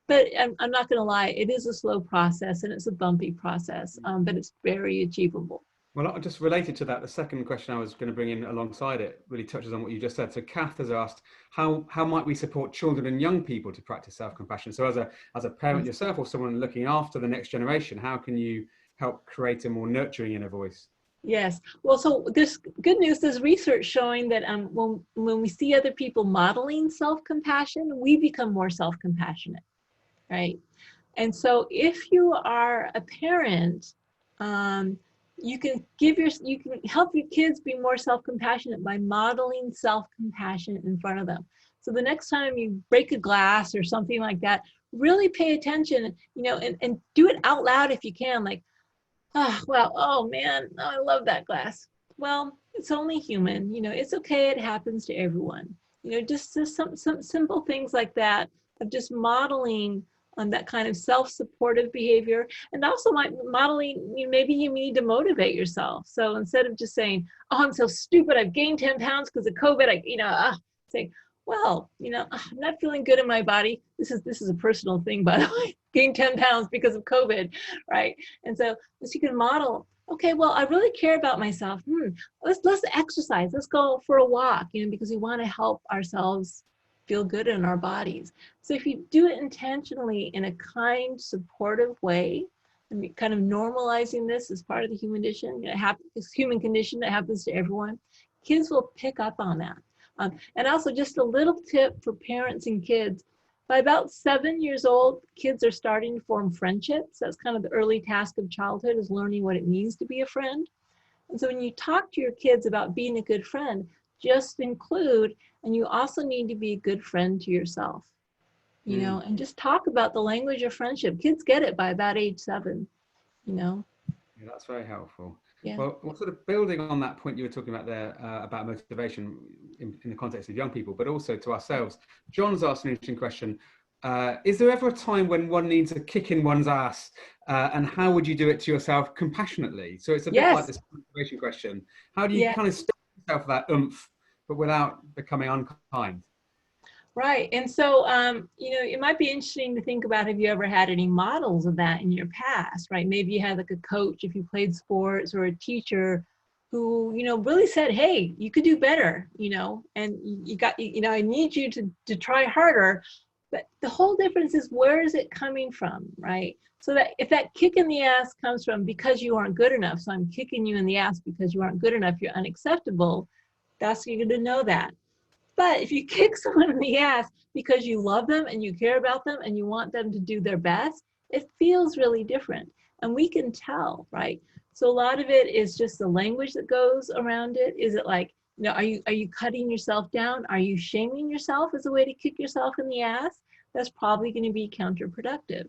[SPEAKER 2] But I'm not going to lie, it is a slow process and it's a bumpy process, but it's very achievable.
[SPEAKER 1] Well, just related to that, the second question I was going to bring in alongside it really touches on what you just said. So Kath has asked, how might we support children and young people to practice self-compassion? So as a parent yourself or someone looking after the next generation, how can you help create a more nurturing inner voice?
[SPEAKER 2] Yes. Well, so there's good news. There's research showing that when we see other people modeling self-compassion, we become more self-compassionate. Right. And so if you are a parent, you can help your kids be more self-compassionate by modeling self-compassion in front of them. So the next time you break a glass or something like that, really pay attention, and do it out loud if you can, like, oh man, I love that glass. Well, it's only human, it's okay. It happens to everyone. Just some simple things like that of just modeling on that kind of self-supportive behavior, and also modeling, maybe you need to motivate yourself. So instead of just saying, oh, I'm so stupid, I've gained 10 pounds because of COVID, say, well, I'm not feeling good in my body. This is a personal thing, by the way, gained 10 pounds because of COVID, right? And so you can model, okay, well, I really care about myself. Let's exercise. Let's go for a walk, because we want to help ourselves feel good in our bodies. So if you do it intentionally in a kind, supportive way, and kind of normalizing this as part of the human condition, it's human condition that happens to everyone, kids will pick up on that. And also just a little tip for parents and kids, by about 7 years old, kids are starting to form friendships. That's kind of the early task of childhood, is learning what it means to be a friend. And so when you talk to your kids about being a good friend, just include, and you also need to be a good friend to yourself, and just talk about the language of friendship. Kids get it by about age 7,
[SPEAKER 1] Yeah, that's very helpful.
[SPEAKER 2] Yeah.
[SPEAKER 1] Well, sort of building on that point you were talking about there about motivation in the context of young people, but also to ourselves. John's asked an interesting question. Is there ever a time when one needs a kick in one's ass, and how would you do it to yourself compassionately? So it's a bit like this motivation question. How do you kind of stop yourself that oomph, but without becoming unkind?
[SPEAKER 2] Right. And so, it might be interesting to think about, have you ever had any models of that in your past, right? Maybe you had like a coach if you played sports, or a teacher who, really said, hey, you could do better, and you got, I need you to try harder. But the whole difference is, where is it coming from, right? So that if that kick in the ass comes from because you aren't good enough, so I'm kicking you in the ass because you aren't good enough, you're unacceptable, that's, you're going to know that. But if you kick someone in the ass because you love them and you care about them and you want them to do their best, it feels really different. And we can tell, right? So a lot of it is just the language that goes around it. Is it like, are you cutting yourself down? Are you shaming yourself as a way to kick yourself in the ass? That's probably going to be counterproductive.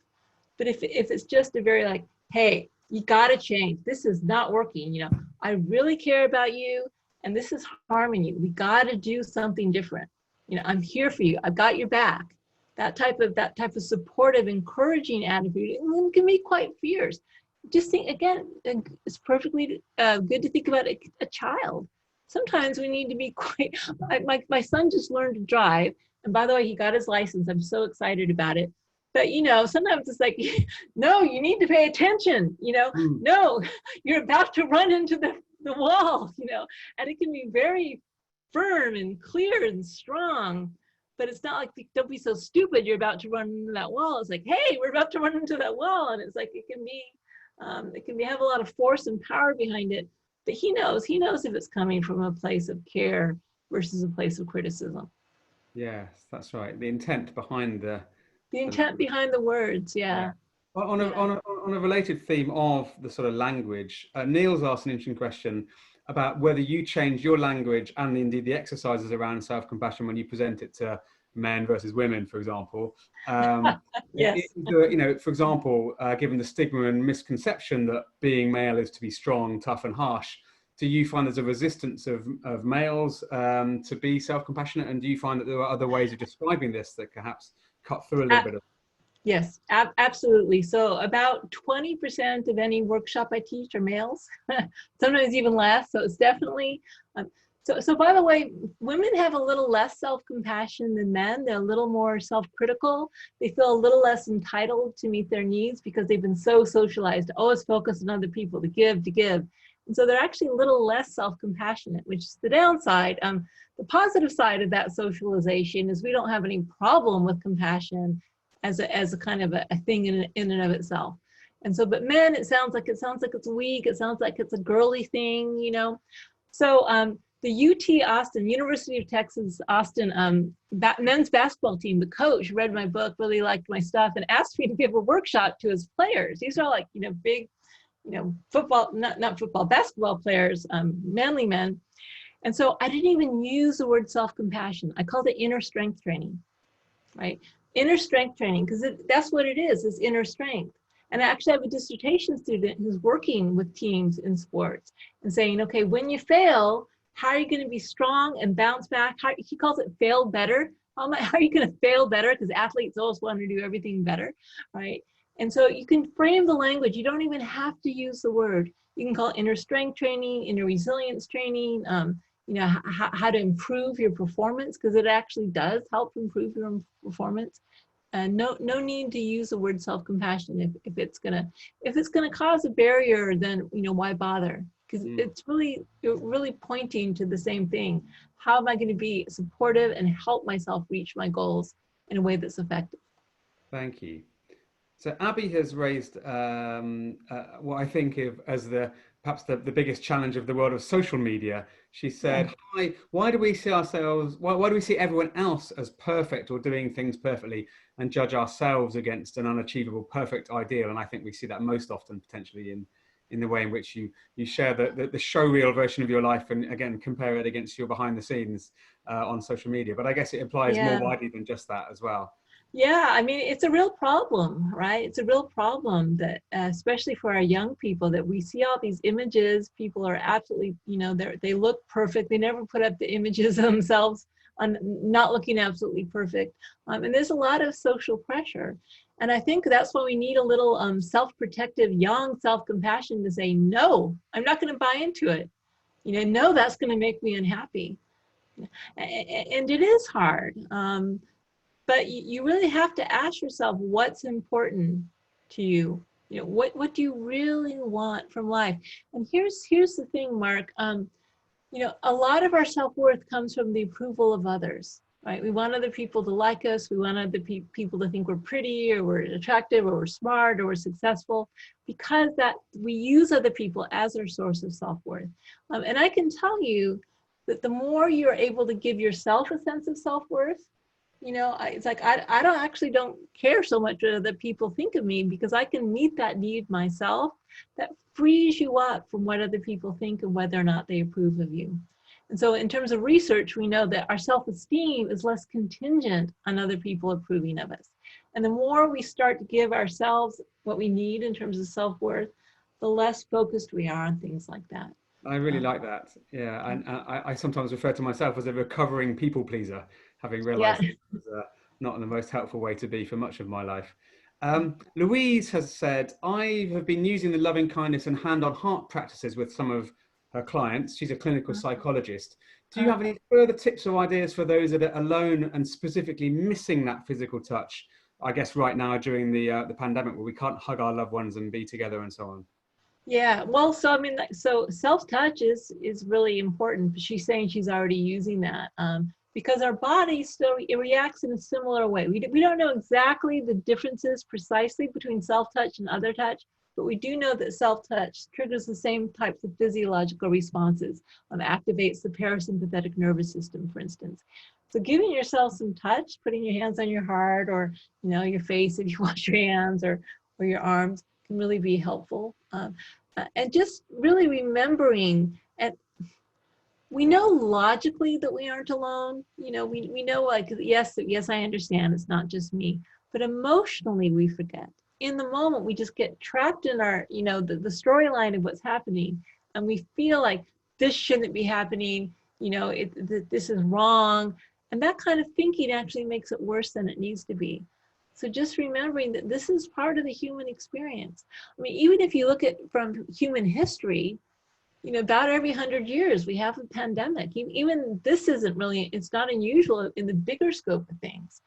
[SPEAKER 2] But if it's just a very like, hey, you got to change. This is not working. I really care about you, and this is harming you. We got to do something different. I'm here for you. I've got your back. That type of supportive, encouraging attitude, it can be quite fierce. Just think again. It's perfectly good to think about a child. Sometimes we need to be quite. My son just learned to drive, and by the way, he got his license. I'm so excited about it. But sometimes it's like, no, you need to pay attention. No, you're about to run into the wall. And it can be very firm and clear and strong. But it's not like, don't be so stupid, you're about to run into that wall. It's like, hey, we're about to run into that wall. And it's like, it can have a lot of force and power behind it. But he knows if it's coming from a place of care versus a place of criticism.
[SPEAKER 1] Yes, that's right. The intent behind the
[SPEAKER 2] intent behind the words. Yeah.
[SPEAKER 1] On a related theme of the sort of language, Neil's asked an interesting question about whether you change your language and indeed the exercises around self-compassion when you present it to men versus women, for example.
[SPEAKER 2] Yes.
[SPEAKER 1] For example, given the stigma and misconception that being male is to be strong, tough, and harsh, do you find there's a resistance of males to be self-compassionate? And do you find that there are other ways of describing this that perhaps cut through a little bit of?
[SPEAKER 2] Yes, absolutely. So about 20% of any workshop I teach are males, sometimes even less. So it's definitely, so by the way, women have a little less self-compassion than men. They're a little more self-critical. They feel a little less entitled to meet their needs because they've been so socialized to always focus on other people, to give. And so they're actually a little less self-compassionate, which is the downside. The positive side of that socialization is we don't have any problem with compassion as a kind of a thing in and of itself. And so, but men, it sounds like it's weak. It sounds like it's a girly thing, So the UT Austin, University of Texas Austin men's basketball team, the coach read my book, really liked my stuff, and asked me to give a workshop to his players. These are like, big, football, not football, basketball players, manly men. And so I didn't even use the word self-compassion. I called it inner strength training, right? Inner strength training, because that's what it is inner strength. And I actually have a dissertation student who's working with teams in sports and saying, okay, when you fail, how are you going to be strong and bounce back? He calls it fail better. How are you going to fail better? Because athletes always want to do everything better, right? And so you can frame the language. You don't even have to use the word. You can call it inner strength training, inner resilience training, how to improve your performance, because it actually does help improve your performance. And no need to use the word self-compassion if it's gonna cause a barrier, then why bother? Because it's really pointing to the same thing. How am I going to be supportive and help myself reach my goals in a way that's effective?
[SPEAKER 1] Thank you. So Abby has raised what I think of as perhaps the biggest challenge of the world of social media. She said, "Hi, why do we see ourselves? Why do we see everyone else as perfect or doing things perfectly, and judge ourselves against an unachievable perfect ideal?" And I think we see that most often potentially in the way in which you share the showreel version of your life, and again compare it against your behind the scenes on social media. But I guess it applies more widely than just that as well.
[SPEAKER 2] Yeah, I mean, it's a real problem, right? It's a real problem that, especially for our young people, that we see all these images. People are absolutely, they look perfect. They never put up the images of themselves on not looking absolutely perfect. And there's a lot of social pressure. And I think that's why we need a little self-protective, young self-compassion to say, no, I'm not going to buy into it. No, that's going to make me unhappy. And it is hard. but you really have to ask yourself what's important to you. You know, what do you really want from life? And here's the thing, Mark. You know, a lot of our self-worth comes from the approval of others, right? We want other people to like us. We want other people to think we're pretty, or we're attractive, or we're smart, or we're successful, because that we use other people as our source of self-worth. And I can tell you that the more you're able to give yourself a sense of self-worth, you know, it's like I don't care so much what other people think of me, because I can meet that need myself. That frees you up from what other people think and whether or not they approve of you. And so in terms of research, we know that our self-esteem is less contingent on other people approving of us. And the more we start to give ourselves what we need in terms of self-worth, the less focused we are on things like that.
[SPEAKER 1] I really like that. Yeah, and I sometimes refer to myself as a recovering people pleaser, having realized
[SPEAKER 2] Yeah.
[SPEAKER 1] it was not the most helpful way to be for much of my life. Louise has said, I have been using the loving kindness and hand on heart practices with some of her clients. She's a clinical psychologist. Do you have any further tips or ideas for those that are alone and specifically missing that physical touch? I guess right now during the pandemic, where we can't hug our loved ones and be together and so on.
[SPEAKER 2] Yeah, well, so I mean, so self-touch is really important. But she's saying she's already using that, because our body still it reacts in a similar way. We don't know exactly the differences precisely between self-touch and other touch, but we do know that self-touch triggers the same types of physiological responses, activates the parasympathetic nervous system, for instance. So giving yourself some touch, putting your hands on your heart, or your face if you wash your hands, or your arms, can really be helpful. And just really remembering, and we know logically that we aren't alone. We know, like, yes, I understand it's not just me, but emotionally we forget. In the moment, we just get trapped in our, the storyline of what's happening, and we feel like this shouldn't be happening, this is wrong. And that kind of thinking actually makes it worse than it needs to be. So just remembering that this is part of the human experience. I mean, even if you look at from human history, about every 100 years we have a pandemic. Even this isn't really, it's not unusual in the bigger scope of things.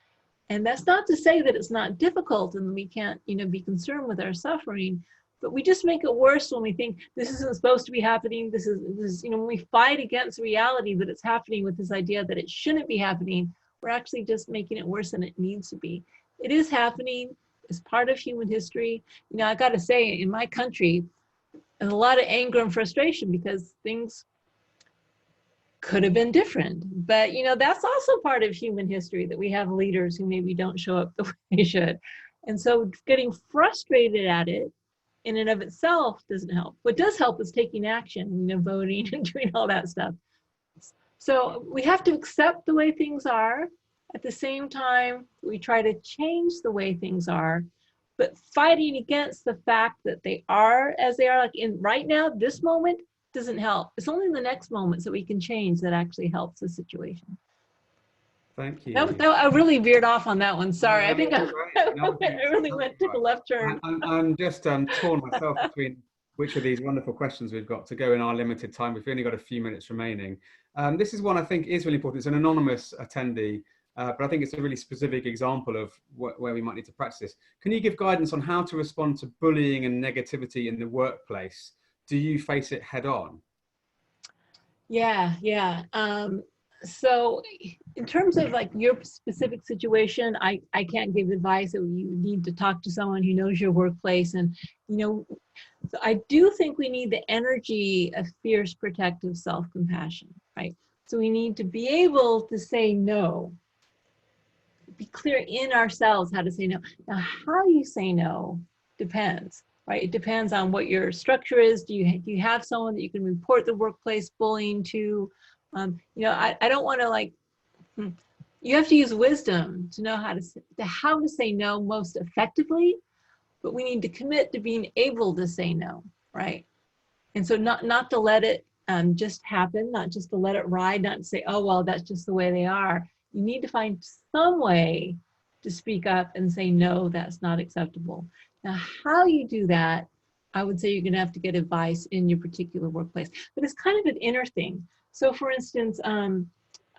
[SPEAKER 2] And that's not to say that it's not difficult and we can't, be concerned with our suffering, but we just make it worse when we think this isn't supposed to be happening. This is, when we fight against reality that it's happening with this idea that it shouldn't be happening, we're actually just making it worse than it needs to be. It is happening. It's part of human history. I got to say, in my country, there's a lot of anger and frustration because things could have been different. But, that's also part of human history, that we have leaders who maybe don't show up the way they should. And so getting frustrated at it in and of itself doesn't help. What does help is taking action, voting and doing all that stuff. So we have to accept the way things are. At the same time, we try to change the way things are, but fighting against the fact that they are as they are, like in right now, this moment, doesn't help. It's only the next moment that we can change that actually helps the situation.
[SPEAKER 1] Thank you.
[SPEAKER 2] I really veered off on that one. Sorry, I think I really took a left turn.
[SPEAKER 1] I'm just torn myself between which of these wonderful questions we've got to go in our limited time. We've only got a few minutes remaining. This is one I think is really important. It's an anonymous attendee, but I think it's a really specific example of where we might need to practice this. Can you give guidance on how to respond to bullying and negativity in the workplace? Do you face it head on?
[SPEAKER 2] Yeah. So in terms of like your specific situation, I can't give advice. You need to talk to someone who knows your workplace. And, so I do think we need the energy of fierce, protective self-compassion, right? So we need to be able to say no, be clear in ourselves how to say no. Now, how you say no depends, right? It depends on what your structure is. Do you have someone that you can report the workplace bullying to? I don't want to you have to use wisdom to know how to say no most effectively, but we need to commit to being able to say no, right? And so not to let it just happen, not just to let it ride, not to say, oh, well, that's just the way they are. You need to find some way to speak up and say, no, that's not acceptable. Now, how you do that, I would say you're going to have to get advice in your particular workplace, but it's kind of an inner thing. So for instance,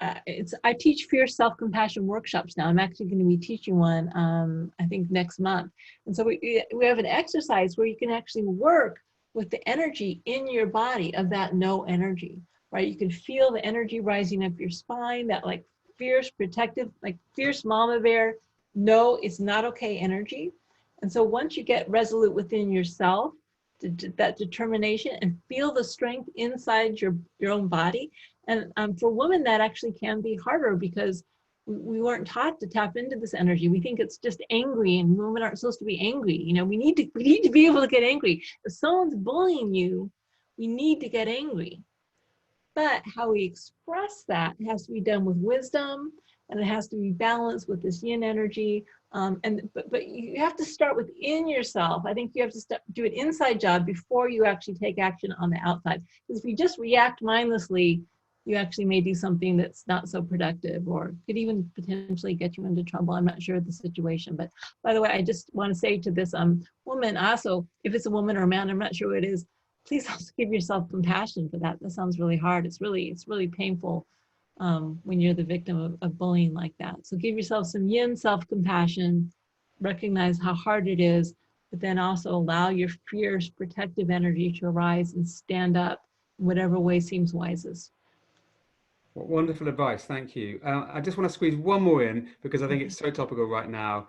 [SPEAKER 2] I teach fierce self-compassion workshops now. I'm actually going to be teaching one, I think next month. And so we have an exercise where you can actually work with the energy in your body of that no energy, right? You can feel the energy rising up your spine, that like fierce protective, like fierce mama bear, no, it's not okay energy. And so once you get resolute within yourself, that determination, and feel the strength inside your own body. And for women, that actually can be harder because we weren't taught to tap into this energy. We think it's just angry, and women aren't supposed to be angry. You know, we need to be able to get angry. If someone's bullying you, we need to get angry. But how we express that has to be done with wisdom, and it has to be balanced with this yin energy. But you have to start within yourself. I think you have to do an inside job before you actually take action on the outside. Because if you just react mindlessly, you actually may do something that's not so productive, or could even potentially get you into trouble. I'm not sure of the situation. But by the way, I just want to say to this woman also, if it's a woman or a man, I'm not sure what it is, please also give yourself compassion for that. That sounds really hard. It's really painful when you're the victim of bullying like that. So give yourself some yin self-compassion, recognize how hard it is, but then also allow your fierce protective energy to arise and stand up in whatever way seems wisest.
[SPEAKER 1] What wonderful advice. Thank you. I just want to squeeze one more in because I think it's so topical right now.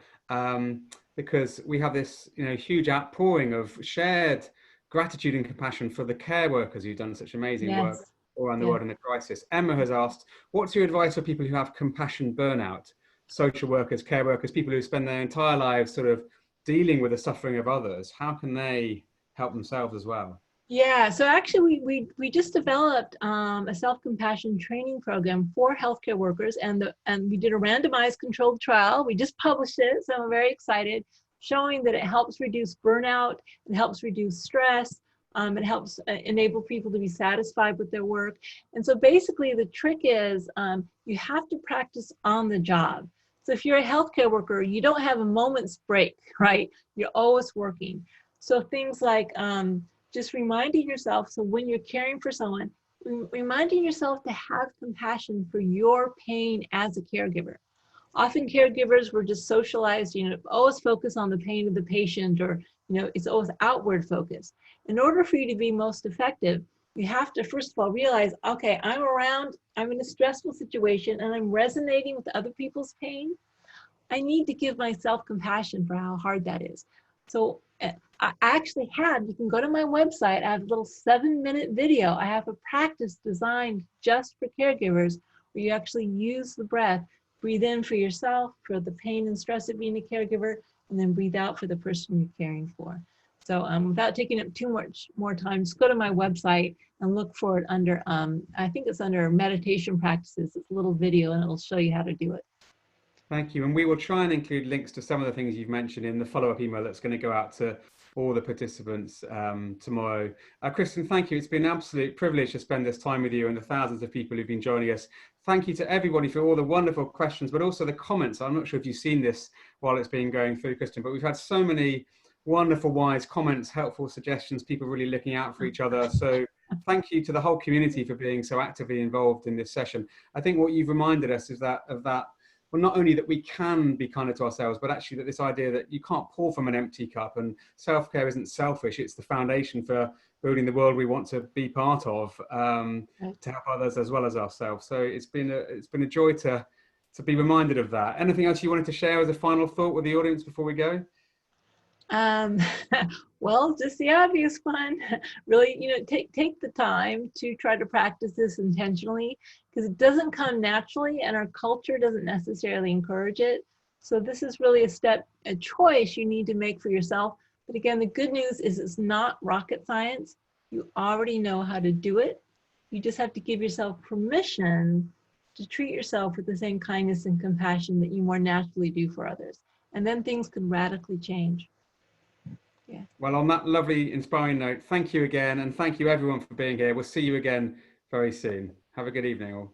[SPEAKER 1] Because we have this, huge outpouring of shared gratitude and compassion for the care workers who've done such amazing work
[SPEAKER 2] Yes.
[SPEAKER 1] all around the world in the crisis. Emma has asked, what's your advice for people who have compassion burnout? Social workers, care workers, people who spend their entire lives sort of dealing with the suffering of others. How can they help themselves as well?
[SPEAKER 2] Yeah, so actually we just developed a self-compassion training program for healthcare workers, and we did a randomized controlled trial. We just published it, so I'm very excited, showing that it helps reduce burnout, it helps reduce stress, it helps enable people to be satisfied with their work. And so basically the trick is you have to practice on the job. So if you're a healthcare worker, you don't have a moment's break, right? You're always working. So things like just reminding yourself, so when you're caring for someone, reminding yourself to have compassion for your pain as a caregiver. Often caregivers were just socialized, always focus on the pain of the patient, or, it's always outward focus. In order for you to be most effective, you have to, first of all, realize, okay, I'm in a stressful situation and I'm resonating with other people's pain. I need to give myself compassion for how hard that is. So I actually you can go to my website, I have a little 7-minute video. I have a practice designed just for caregivers where you actually use the breath, breathe in for yourself, for the pain and stress of being a caregiver, and then breathe out for the person you're caring for. So without taking up too much more time, just go to my website and look for it under, I think it's under meditation practices. It's a little video and it'll show you how to do it.
[SPEAKER 1] Thank you. And we will try and include links to some of the things you've mentioned in the follow-up email that's going to go out to all the participants tomorrow. Kristin, thank you. It's been an absolute privilege to spend this time with you and the thousands of people who've been joining us. Thank you to everybody for all the wonderful questions, but also the comments. I'm not sure if you've seen this while it's been going through, Kristin, but we've had so many wonderful, wise comments, helpful suggestions, people really looking out for each other. So thank you to the whole community for being so actively involved in this session. I think what you've reminded us is that well, not only that we can be kinder to ourselves, but actually that this idea that you can't pour from an empty cup, and self-care isn't selfish. It's the foundation for building the world we want to be part of, to help others as well as ourselves. So it's been a joy to be reminded of that. Anything else you wanted to share as a final thought with the audience before we go?
[SPEAKER 2] Well, just the obvious one. Really, take the time to try to practice this intentionally, because it doesn't come naturally and our culture doesn't necessarily encourage it. So this is really a choice you need to make for yourself. But again, the good news is it's not rocket science. You already know how to do it. You just have to give yourself permission to treat yourself with the same kindness and compassion that you more naturally do for others. And then things can radically change. Yeah.
[SPEAKER 1] Well, on that lovely, inspiring note, thank you again. And thank you everyone for being here. We'll see you again very soon. Have a good evening all.